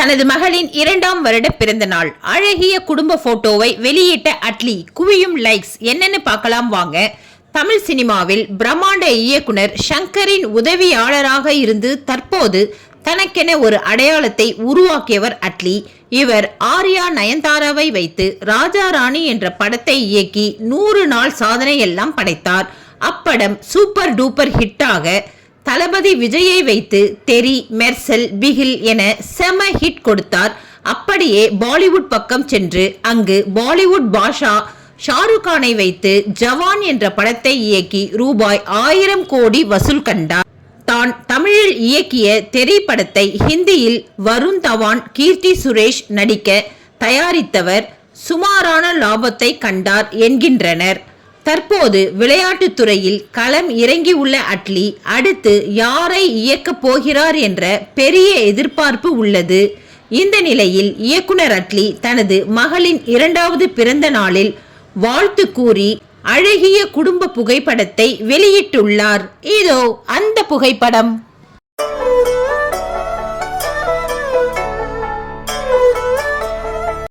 தனது மகளின் 2ஆம் வருட பிறந்த நாள் அழகிய குடும்ப போட்டோவை வெளியிட்ட அட்லி. குவியும் லைக்ஸ் என்னன்னு பார்க்கலாம் வாங்க. தமிழ் சினிமாவில் பிரம்மாண்ட இயக்குனர் ஷங்கரின் உதவியாளராக இருந்து தற்போது தனக்கென ஒரு அடையாளத்தை உருவாக்கியவர் அட்லி. இவர் ஆர்யா நயன்தாராவை வைத்து ராஜா ராணி என்ற படத்தை இயக்கி 100 நாள் சாதனை எல்லாம் படைத்தார். அப்படம் சூப்பர் டூப்பர் ஹிட்டாக தளபதி விஜயை வைத்து தெரி, மெர்சல், பிகில் என செம ஹிட் கொடுத்தார். அப்படியே பாலிவுட் பக்கம் சென்று அங்கு பாலிவுட் பாஷா ஷாருக் கானை வைத்து ஜவான் என்ற படத்தை இயக்கி ரூபாய் 1000 கோடி வசூல் கண்டார். தான் தமிழில் இயக்கிய தெரி படத்தை ஹிந்தியில் வருண் தவான், கீர்த்தி சுரேஷ் நடிக்க தயாரித்தவர் சுமாரான லாபத்தை கண்டார் என்கின்றனர். தற்போது விளையாட்டுத் துறையில் களம் இறங்கியுள்ள அட்லி அடுத்து யாரை இயக்கப் போகிறார் என்ற பெரிய எதிர்பார்ப்பு உள்ளது. இந்த நிலையில் இயக்குனர் அட்லி தனது மகளின் 2வது பிறந்த நாளில் வாழ்த்து கூறி அழகிய குடும்ப புகைப்படத்தை வெளியிட்டுள்ளார். இதோ அந்த புகைப்படம்.